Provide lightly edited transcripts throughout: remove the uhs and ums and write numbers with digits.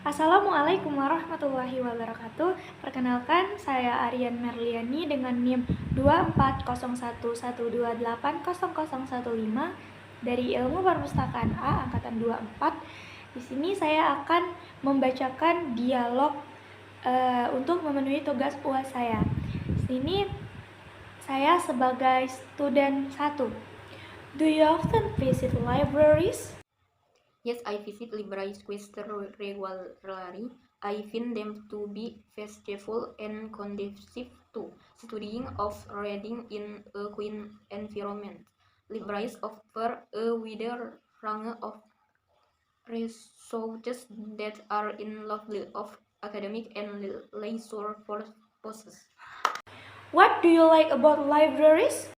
Assalamualaikum warahmatullahi wabarakatuh. Perkenalkan, saya Aryan Merliani dengan NIM 24011280015 dari Ilmu Perpustakaan A angkatan 24. Di sini saya akan membacakan dialog untuk memenuhi tugas UAS saya. Di sini saya sebagai student 1. Do you often visit libraries? Yes, I visit libraries quite regularly. I find them to be festival and conducive to studying of reading in a quiet environment. Libraries offer a wider range of resources that are in lovely of academic and leisure purposes. What do you like about libraries?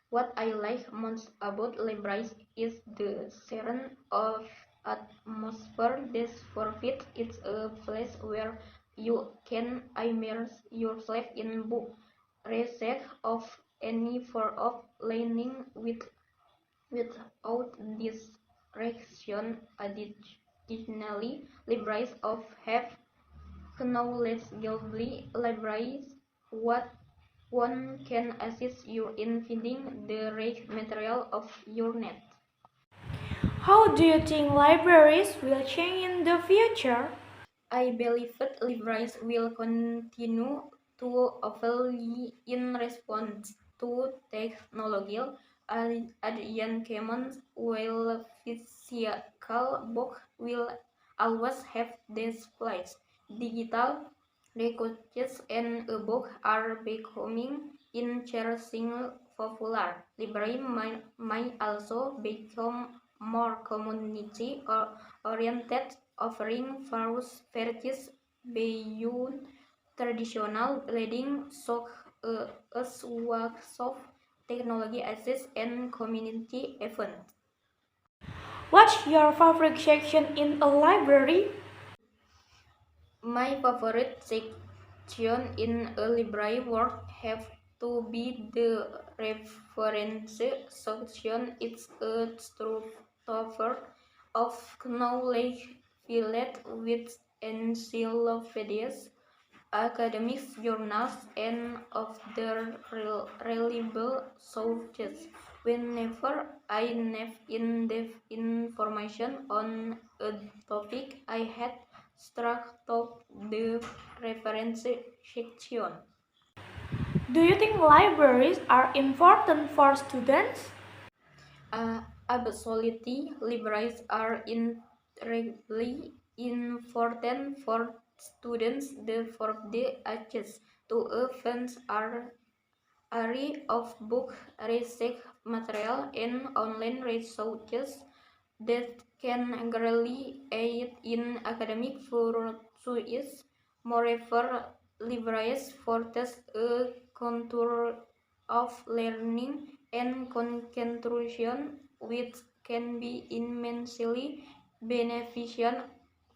What I like most about libraries is the serene of atmosphere. This forfeit it's a place where you can immerse yourself in book research of any form of learning without distraction. Additionally, libraries of have knowledgeable libraries what one can assist you in finding the right material of your need. How do you think libraries will change in the future? I believe that libraries will continue to evolve in response to technological advancements, while physical books will always have this place. Digital records and ebooks are becoming increasingly popular. Libraries might also become more community-oriented, offering various varieties beyond traditional reading, such as workshops, technology access, and community events. What's your favorite section in a library? My favorite section in a library would have to be the reference section. It's a trove of knowledge filled with encyclopedias, academic journals, and other reliable sources. Whenever I need in-depth information on a topic, I had struck top the reference section. Do you think libraries are important for students? Absolutely, libraries are really important for students. For the access to a vast array of book research material and online resources that can greatly aid in academic pursuits. Moreover, libraries foretest a contour of learning and concentration which can be immensely beneficial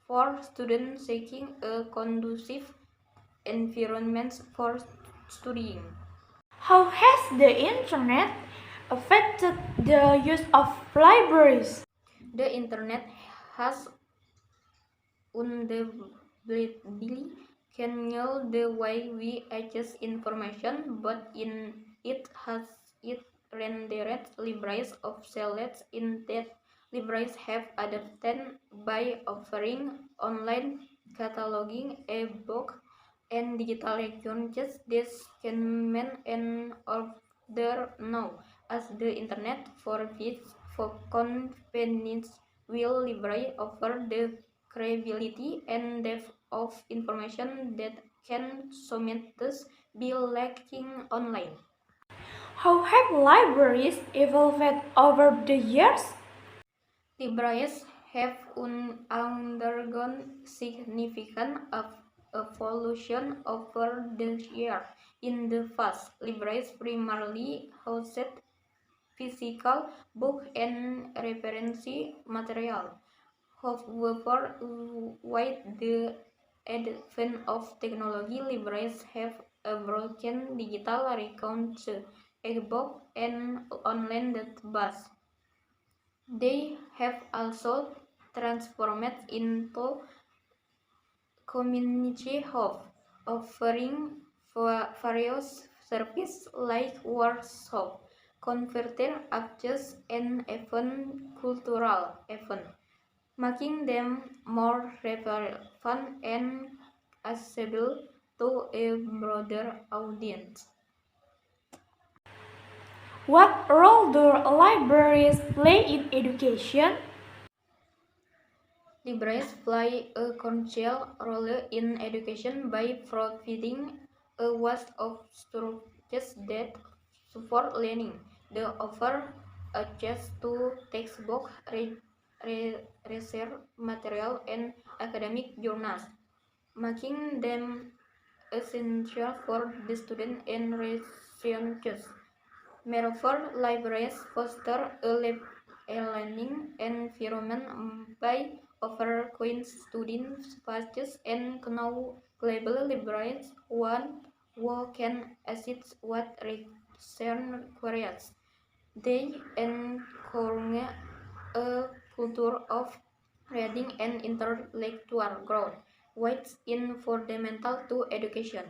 for students seeking a conducive environment for studying. How has the internet affected the use of libraries? The internet has undoubtedly changed the way we access information, but it rendered libraries obsolete. Instead, libraries have adapted by offering online cataloging, e-book, and digital resources. This can mean an order now, as the internet forbids for convenience. Will library offer the credibility and depth of information that can sometimes be lacking online? How have libraries evolved over the years? Libraries have undergone significant evolution over the years. In the past, libraries primarily housed physical books and reference material. However, with the advent of technology, libraries have broken digital records, e-book, and online database. They have also transformed into community hub, offering various services like workshop, converter access, and even cultural event, making them more relevant and accessible to a broader audience. What role do libraries play in education? Libraries play a crucial role in education by providing a vast of structures that support learning. They offer access to textbooks, research material, and academic journals, making them essential for the student and researchers. Moreover, libraries foster a learning environment by offering student spaces and global libraries one who can assist what research requires. They encourage a culture of reading and intellectual growth, which is fundamental to education.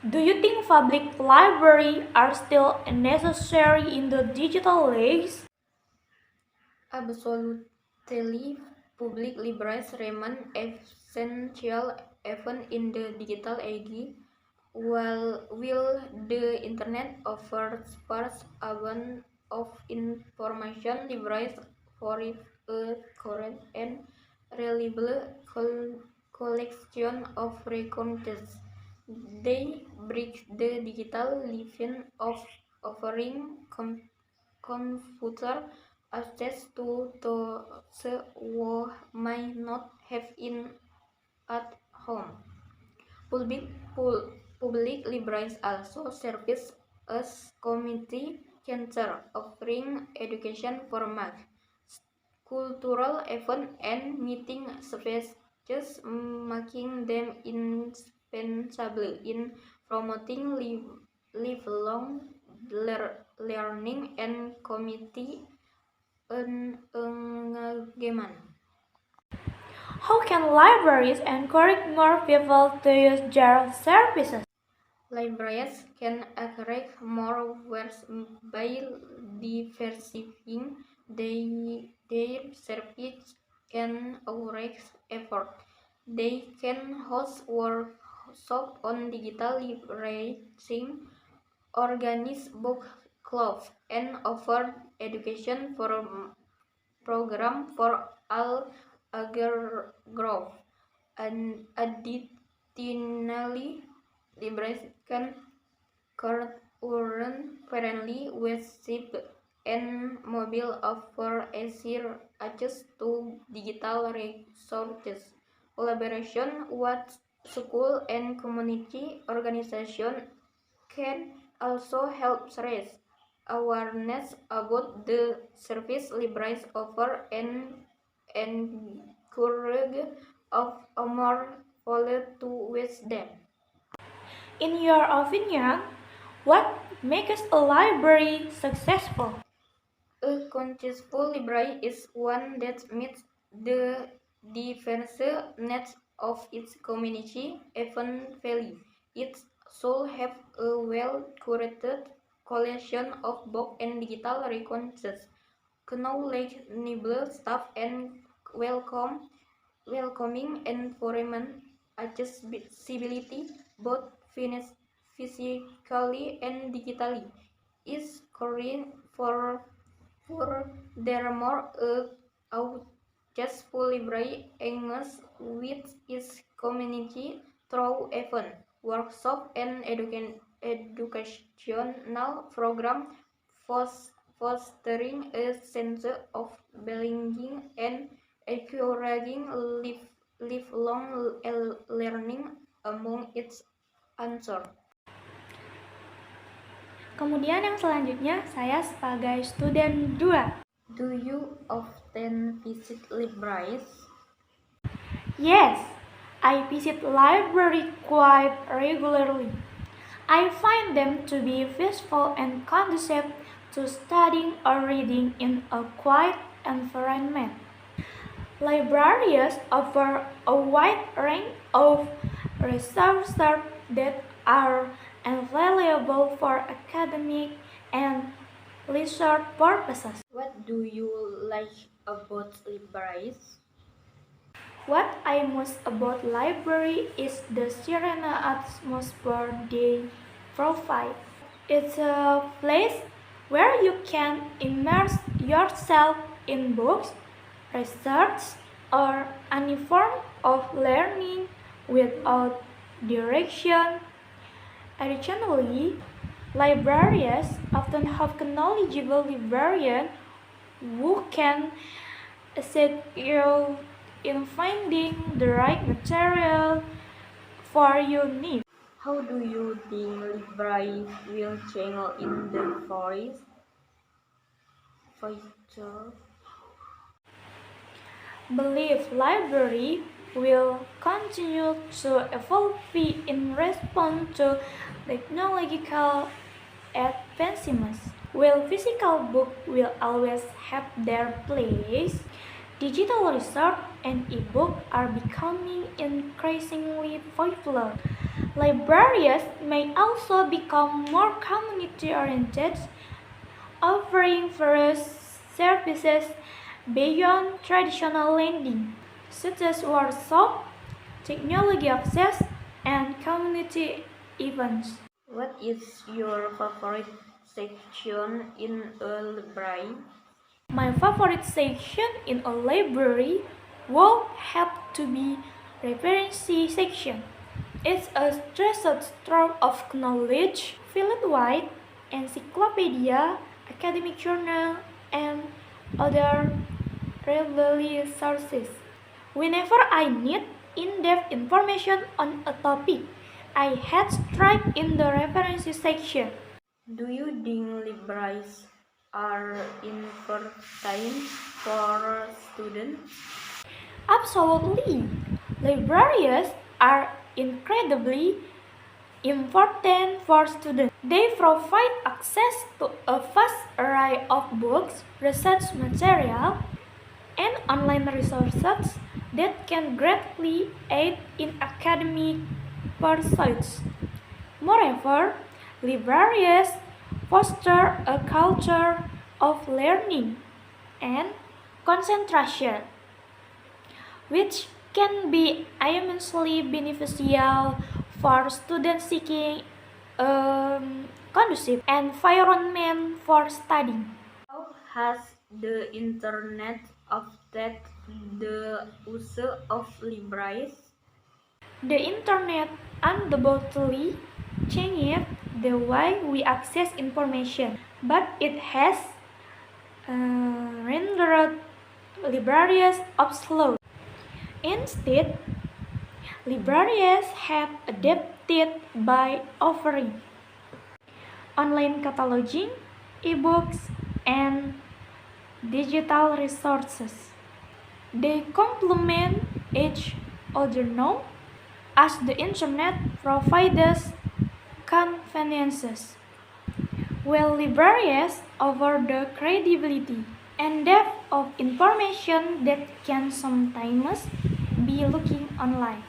Do you think public libraries are still necessary in the digital age? Absolutely, public libraries remain essential even in the digital age. While the internet offers vast amount of information, libraries provide a current and reliable collection of records. They break the digital living of offering computer access to those who might not have in at home. Public, public libraries also serve as community center, offering education format, cultural events, and meeting spaces, making them indispensable in promoting lifelong learning and community engagement. How can libraries encourage more people to use their services? Libraries can attract more readers by diversifying their service and outreach effort. They can host workshops on digital literacy, organize book clubs, and offer education program for all age groups. And additionally, libraries can current-friendly web and mobile offer easier access to digital resources. Collaboration with school and community organizations can also help raise awareness about the service libraries offer and encourage of more people to use them. In your opinion, what makes a library successful? A successful library is one that meets the diverse needs of its community eventually. It should have a well-curated collection of books and digital resources, knowledgeable staff, and welcoming environment. Accessibility, both physically and digitally, is current for furthermore, a successful library aims with its community through events, workshops, and educational programs, fostering a sense of belonging and encouraging lifelong learning among its answers. Kemudian yang selanjutnya, saya sebagai student 2. Do you often visit libraries? Yes, I visit library quite regularly. I find them to be peaceful and conducive to studying or reading in a quiet environment. Libraries offer a wide range of resources that are available for academic and leisure purposes. What do you like about libraries? What I most about library is the serene atmosphere they provide. It's a place where you can immerse yourself in books, research, or any form of learning without direction. Additionally, librarians often have knowledgeable librarians who can assist you in finding the right material for your needs. How do you think libraries will change in the future? Believe library will continue to evolve in response to technological advancements. While physical books will always have their place, digital research and e-books are becoming increasingly popular. Libraries may also become more community-oriented, offering various services beyond traditional lending, such as workshops, technology access, and community events. What is your favorite section in a library? My favorite section in a library would have to be reference section. It's a treasure trove of knowledge filled with encyclopedia, academic journal, and other reliable sources. Whenever I need in-depth information on a topic, I head straight in the references section. Do you think libraries are important for students? Absolutely. Libraries are incredibly important for students. They provide access to a vast array of books, research material, and online resources that can greatly aid in academic pursuits. Moreover, libraries foster a culture of learning and concentration, which can be immensely beneficial for students seeking a conducive environment for studying. How has the internet affected the use of libraries? The internet undoubtedly changed the way we access information, but it has rendered libraries obsolete. Instead, libraries have adapted by offering online cataloging, ebooks, and digital resources. They complement each other now as the internet provides conveniences, while libraries offer the credibility and depth of information that can sometimes be looking online.